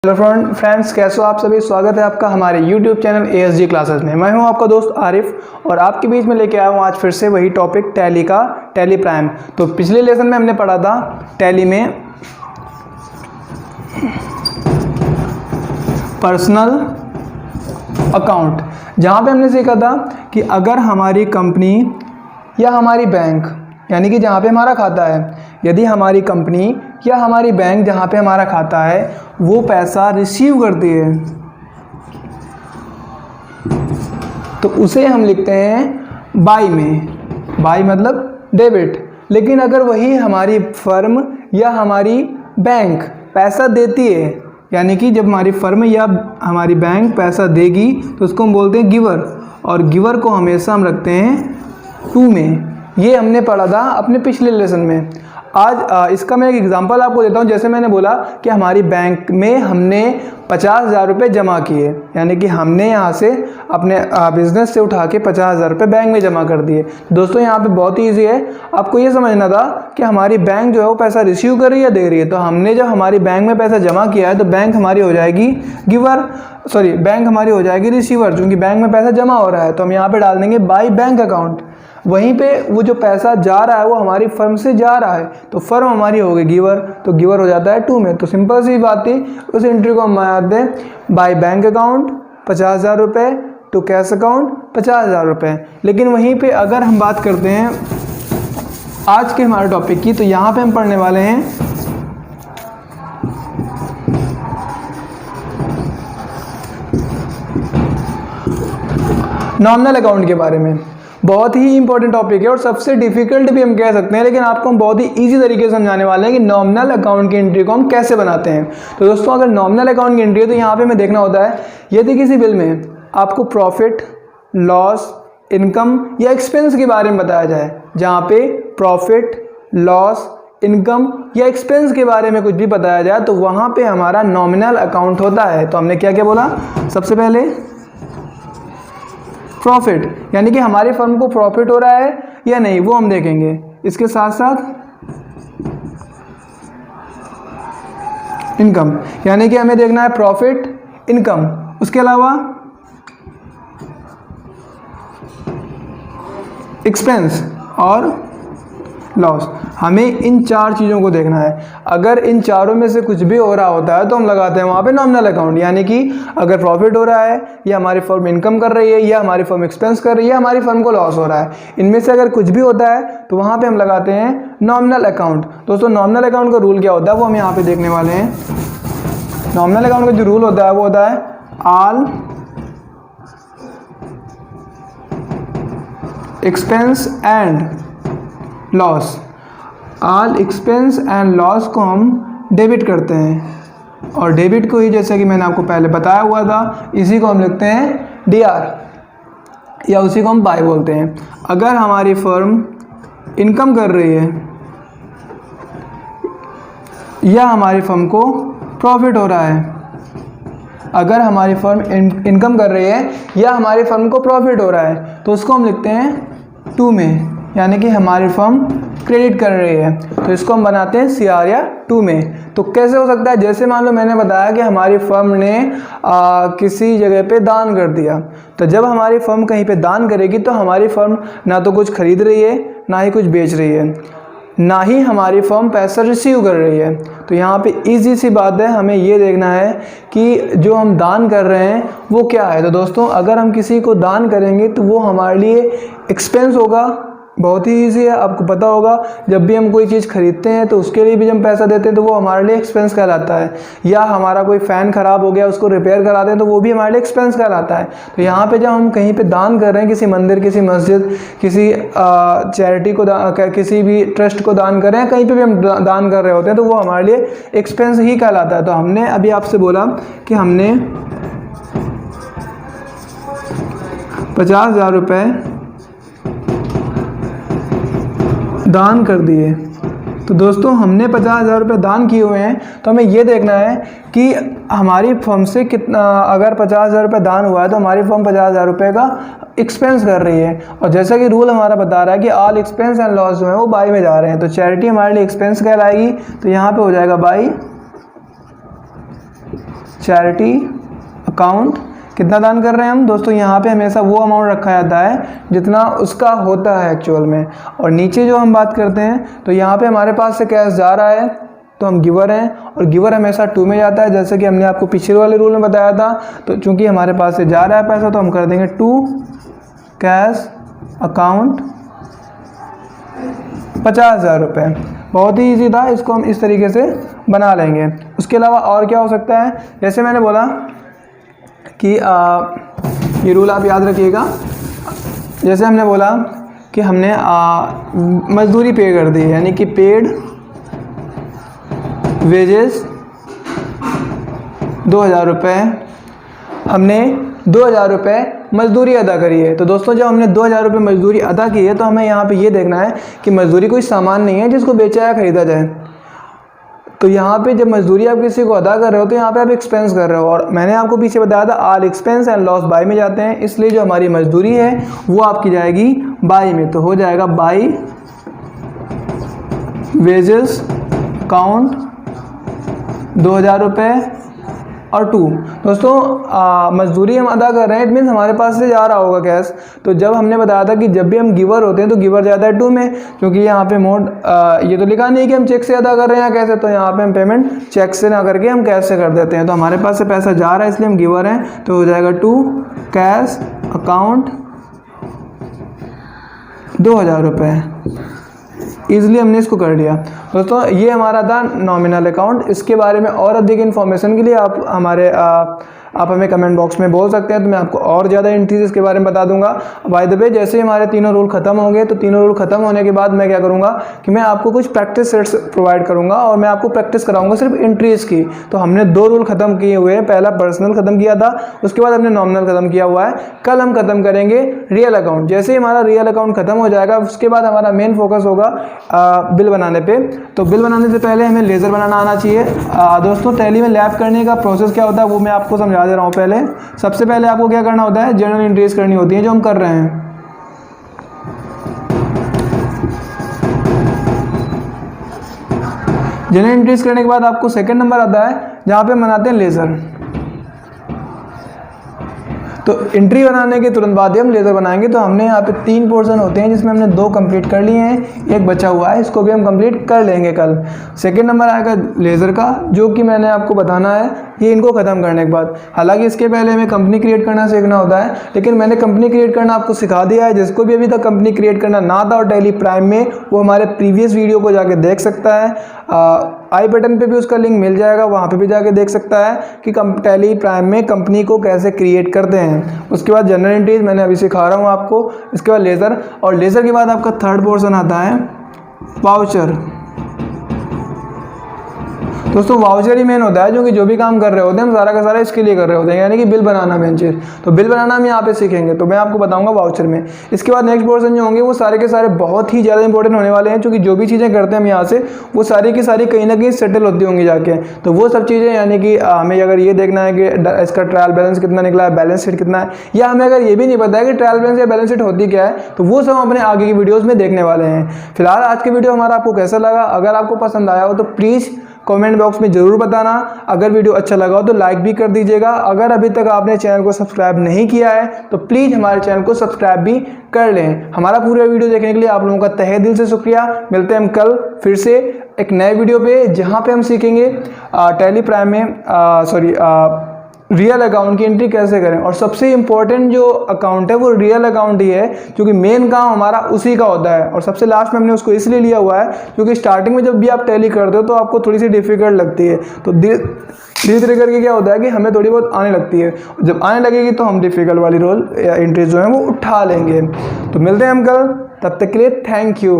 Hello friends, कैसे हो आप सभी। स्वागत है आपका हमारे YouTube चैनल ASG क्लासेस में। मैं हूं आपका दोस्त आरिफ और आपके बीच में लेके आया हूं आज फिर से वही टॉपिक टैली का, टैली प्राइम। तो पिछले लेसन में हमने पढ़ा था टैली में पर्सनल अकाउंट, जहां पे हमने सीखा था कि अगर हमारी कंपनी या हमारी बैंक, यानी कि जहाँ पे हमारा खाता है, यदि हमारी कंपनी या हमारी बैंक जहाँ पे हमारा खाता है वो पैसा रिसीव करती है तो उसे हम लिखते हैं बाई में। बाई मतलब डेबिट। लेकिन अगर वही हमारी फर्म या हमारी बैंक पैसा देती है, यानी कि जब हमारी फर्म या हमारी बैंक पैसा देगी तो उसको हम बोलते हैं गिवर, और गिवर को हमेशा हम रखते हैं टू में। ये हमने पढ़ा था अपने पिछले लेसन में। आज इसका मैं एक एग्जांपल आपको देता हूँ। जैसे मैंने बोला कि हमारी बैंक में हमने 50,000 रुपये जमा किए, यानी कि हमने यहाँ से अपने बिजनेस से उठा के 50,000 रुपये बैंक में जमा कर दिए। दोस्तों यहाँ पे बहुत ही ईजी है, आपको ये समझना था कि हमारी बैंक जो है वो पैसा रिसीव कर रही है, दे रही है। तो हमने जब हमारी बैंक में पैसा जमा किया है तो बैंक हमारी हो जाएगी गिवर, बैंक हमारी हो जाएगी रिसीवर, क्योंकि बैंक में पैसा जमा हो रहा है। तो हम यहाँ पर डाल देंगे बाई बैंक अकाउंट। वहीं पे वो जो पैसा जा रहा है वो हमारी फर्म से जा रहा है, तो फर्म हमारी हो गई गिवर, तो गिवर हो जाता है टू में। तो सिंपल सी बात थी, उस एंट्री को हम बनाते हैं बाई बैंक अकाउंट 50,000 रुपये टू कैश अकाउंट 50,000 रुपये। लेकिन वहीं पे अगर हम बात करते हैं आज के हमारे टॉपिक की, तो यहाँ पे हम पढ़ने वाले हैं नॉमिनल अकाउंट के बारे में। बहुत ही इंपॉर्टेंट टॉपिक है और सबसे डिफिकल्ट भी हम कह सकते हैं, लेकिन आपको हम बहुत ही इजी तरीके से समझाने वाले हैं कि नॉमिनल अकाउंट की एंट्री को हम कैसे बनाते हैं। तो दोस्तों अगर नॉमिनल अकाउंट की एंट्री है तो यहाँ पे हमें देखना होता है, यदि किसी बिल में आपको प्रॉफिट, लॉस, इनकम या एक्सपेंस के बारे में बताया जाए, जहाँ पे प्रॉफिट, लॉस, इनकम या एक्सपेंस के बारे में कुछ भी बताया जाए तो वहाँ पे हमारा नॉमिनल अकाउंट होता है। तो हमने क्या क्या बोला, सबसे पहले प्रॉफिट, यानी कि हमारी फर्म को प्रॉफिट हो रहा है या नहीं वो हम देखेंगे। इसके साथ साथ इनकम, यानी कि हमें देखना है प्रॉफिट, इनकम। उसके अलावा एक्सपेंस और लॉस। हमें इन चार चीज़ों को देखना है। अगर इन चारों में से कुछ भी हो रहा होता है तो हम लगाते हैं वहाँ पे नॉमिनल अकाउंट, यानी कि अगर प्रॉफिट हो रहा है या हमारी फर्म इनकम कर रही है या हमारी फर्म एक्सपेंस कर रही है या हमारी फर्म को लॉस हो रहा है, इनमें से अगर कुछ भी होता है तो वहाँ पे हम लगाते हैं नॉमिनल अकाउंट। दोस्तों नॉमिनल अकाउंट का रूल क्या होता है वो हम यहाँ पे देखने वाले हैं। नॉमिनल अकाउंट का जो रूल होता है वो होता है all expense and loss. All expense and loss को हम डेबिट करते हैं, और डेबिट को ही जैसे कि मैंने आपको पहले बताया हुआ था, इसी को हम लिखते हैं DR या उसी को हम बाई बोलते हैं। अगर हमारी फर्म इनकम कर रही है या हमारी फर्म को प्रॉफिट हो रहा है, अगर हमारी फर्म इनकम कर रही है या हमारी फर्म को प्रॉफिट हो रहा है तो उसको हम लिखते हैं टू में, यानी कि हमारी फर्म क्रेडिट कर रही है, तो इसको हम बनाते हैं CR या टू में। तो कैसे हो सकता है, जैसे मान लो मैंने बताया कि हमारी फर्म ने किसी जगह पे दान कर दिया, तो जब हमारी फर्म कहीं पे दान करेगी तो हमारी फर्म ना तो कुछ खरीद रही है, ना ही कुछ बेच रही है, ना ही हमारी फर्म पैसा रिसीव कर रही है। तो यहाँ पे इजी सी बात है, हमें ये देखना है कि जो हम दान कर रहे हैं वो क्या है। तो दोस्तों अगर हम किसी को दान करेंगे तो वो हमारे लिए एक्सपेंस होगा। बहुत ही ईजी है, आपको पता होगा जब भी हम कोई चीज़ खरीदते हैं तो उसके लिए भी जब हम पैसा देते हैं तो वो हमारे लिए एक्सपेंस कहलाता है। या हमारा कोई फ़ैन ख़राब हो गया उसको रिपेयर कराते हैं तो वो भी हमारे लिए एक्सपेंस कहलाता है। तो यहाँ पे जब हम कहीं पे दान कर रहे हैं, किसी मंदिर, किसी मस्जिद, किसी चैरिटी को, किसी भी ट्रस्ट को दान कर रहे हैं, कहीं पर भी हम दान कर रहे होते हैं तो वो हमारे लिए एक्सपेंस ही कहलाता है। तो हमने अभी आपसे बोला कि हमने 50,000 रुपये दान कर दिए। तो दोस्तों हमने 50,000 रुपये दान किए हुए हैं, तो हमें ये देखना है कि हमारी फर्म से कितना, अगर 50,000 रुपये दान हुआ है तो हमारी फर्म 50,000 रुपये का एक्सपेंस कर रही है। और जैसा कि रूल हमारा बता रहा है कि ऑल एक्सपेंस एंड लॉस जो है वो बाई में जा रहे हैं, तो चैरिटी हमारे लिए एक्सपेंस कहलाएगी। तो यहाँ पे हो जाएगा बाई चैरिटी अकाउंट। कितना दान कर रहे हैं हम दोस्तों, यहाँ पे हमेशा वो अमाउंट रखा जाता है जितना उसका होता है एक्चुअल में। और नीचे जो हम बात करते हैं तो यहाँ पे हमारे पास से कैश जा रहा है तो हम गिवर हैं, और गिवर हमेशा 2 में जाता है, जैसे कि हमने आपको पिछले वाले रूल में बताया था। तो चूंकि हमारे पास से जा रहा है पैसा तो हम कर देंगे 2 कैश अकाउंट 50,000 रुपये। बहुत ही ईजी था, इसको हम इस तरीके से बना लेंगे। उसके अलावा और क्या हो सकता है, जैसे मैंने बोला कि ये रूल आप याद रखिएगा। जैसे हमने बोला कि हमने मजदूरी पे कर दी, यानी कि पेड वेजेस 2,000 रुपये, हमने 2,000 रुपये मजदूरी अदा करी है। तो दोस्तों जब हमने 2,000 रुपये मजदूरी अदा की है तो हमें यहाँ पे ये देखना है कि मजदूरी कोई सामान नहीं है जिसको बेचा या ख़रीदा जाए। तो यहाँ पे जब मजदूरी आप किसी को अदा कर रहे हो तो यहाँ पे आप एक्सपेंस कर रहे हो, और मैंने आपको पीछे बताया था all expense and loss by में जाते हैं, इसलिए जो हमारी मजदूरी है वो आपकी जाएगी बाय में। तो हो जाएगा बाय वेजेस अकाउंट 2,000 रुपये और 2। दोस्तों मजदूरी हम अदा कर रहे हैं, इट मीन्स हमारे पास से जा रहा होगा कैश। तो जब हमने बताया था कि जब भी हम गिवर होते हैं तो गिवर जाता है 2 में, क्योंकि यहाँ पे मोड ये तो लिखा नहीं कि हम चेक से अदा कर रहे हैं कैसे, तो यहाँ पे हम पेमेंट चेक से ना करके हम कैश से कर देते हैं। तो हमारे पास से पैसा जा रहा है इसलिए हम गिवर हैं, तो हो जाएगा 2 कैश अकाउंट 2,000 रुपये। ईजिली हमने इसको कर लिया। दोस्तों ये हमारा था नॉमिनल अकाउंट। इसके बारे में और अधिक इन्फॉर्मेशन के लिए आप हमें कमेंट बॉक्स में बोल सकते हैं, तो मैं आपको और ज़्यादा एंट्रीज इसके बारे में बता दूंगा। बाय द वे जैसे ही हमारे तीनों रूल ख़त्म होंगे तो तीनों रूल ख़त्म होने के बाद मैं क्या करूंगा कि मैं आपको कुछ प्रैक्टिस सेट्स प्रोवाइड करूंगा और मैं आपको प्रैक्टिस कराऊंगा सिर्फ एंट्रीज की। तो हमने 2 रूल ख़त्म किए हुए हैं, पहला पर्सनल ख़त्म किया था, उसके बाद हमने नॉमिनल ख़त्म किया हुआ है। कल हम ख़त्म करेंगे रियल अकाउंट। जैसे ही हमारा रियल अकाउंट ख़त्म हो जाएगा उसके बाद हमारा मेन फोकस होगा बिल बनाने पर। तो बिल बनाने से पहले हमें लेज़र बनाना आना चाहिए। दोस्तों टैली में लैब करने का प्रोसेस क्या होता है वो मैं आपको समझा दे रहा हूँ। पहले सबसे पहले आपको क्या करना होता है, जर्नल एंट्रीज करनी होती है जो हम कर रहे हैं। जर्नल एंट्रीज करने के बाद आपको सेकंड नंबर आता है जहां पे बनाते हैं लेजर। तो एंट्री बनाने के तुरंत बाद ही हम लेज़र बनाएंगे। तो हमने यहाँ पे 3 पोर्शन होते हैं जिसमें हमने 2 कंप्लीट कर लिए हैं, एक बचा हुआ है, इसको भी हम कंप्लीट कर लेंगे कल। सेकंड नंबर आएगा लेज़र का, जो कि मैंने आपको बताना है ये इनको ख़त्म करने के बाद। हालांकि इसके पहले हमें कंपनी क्रिएट करना सीखना होता है, लेकिन मैंने कंपनी क्रिएट करना आपको सिखा दिया है। जिसको भी अभी तक कंपनी क्रिएट करना ना था और टैली प्राइम में, वो हमारे प्रीवियस वीडियो को जाके देख सकता है। आई बटन पे भी उसका लिंक मिल जाएगा, वहाँ पे भी जाके देख सकता है कि टैली प्राइम में कंपनी को कैसे क्रिएट करते हैं। उसके बाद जनरल एंट्रीज मैंने अभी सिखा रहा हूँ आपको। इसके बाद लेज़र, और लेज़र के बाद आपका थर्ड पोर्शन आता है वाउचर। दोस्तों वाउचर ही मेन होता है, क्योंकि जो भी काम कर रहे होते हैं हम सारा का सारा इसके लिए कर रहे होते हैं, यानी कि बिल बनाना मेन चीज़। तो बिल बनाना हम यहाँ पे सीखेंगे, तो मैं आपको बताऊंगा वाउचर में। इसके बाद नेक्स्ट पोर्शन जो होंगे वो सारे के सारे बहुत ही ज़्यादा इंपॉर्टेंट होने वाले हैं, क्योंकि जो भी चीज़ें करते हैं हम यहाँ से वो सारी की सारी कहीं ना कहीं सेटल होती होंगी जाके। तो वो सब चीज़ें, यानी कि हमें अगर ये देखना है कि इसका ट्रायल बैलेंस कितना निकला है, बैलेंस शीट कितना है, या हमें अगर ये भी नहीं पता है कि ट्रायल बैलेंस या बैलेंस शीट होती क्या है, तो वो सब हम अपने आगे की वीडियोज़ में देखने वाले हैं। फिलहाल आज के वीडियो हमारा आपको कैसा लगा, अगर आपको पसंद आया हो तो प्लीज़ कमेंट बॉक्स में ज़रूर बताना। अगर वीडियो अच्छा लगा हो तो लाइक भी कर दीजिएगा। अगर अभी तक आपने चैनल को सब्सक्राइब नहीं किया है तो प्लीज़ हमारे चैनल को सब्सक्राइब भी कर लें। हमारा पूरा वीडियो देखने के लिए आप लोगों का तहे दिल से शुक्रिया। मिलते हैं हम कल फिर से एक नए वीडियो पे, जहाँ पे हम सीखेंगे टैली प्राइम में रियल अकाउंट की एंट्री कैसे करें। और सबसे इम्पोर्टेंट जो अकाउंट है वो रियल अकाउंट ही है, क्योंकि मेन काम हमारा उसी का होता है। और सबसे लास्ट में हमने उसको इसलिए लिया हुआ है क्योंकि स्टार्टिंग में जब भी आप टैली करते हो तो आपको थोड़ी सी डिफिकल्ट लगती है, तो धीरे धीरे करके क्या होता है कि हमें थोड़ी बहुत आने लगती है। जब आने लगेगी तो हम डिफिकल्ट वाली रोल या एंट्रीज जो है वो उठा लेंगे। तो मिलते हैं हम कल, तब तक के लिए थैंक यू।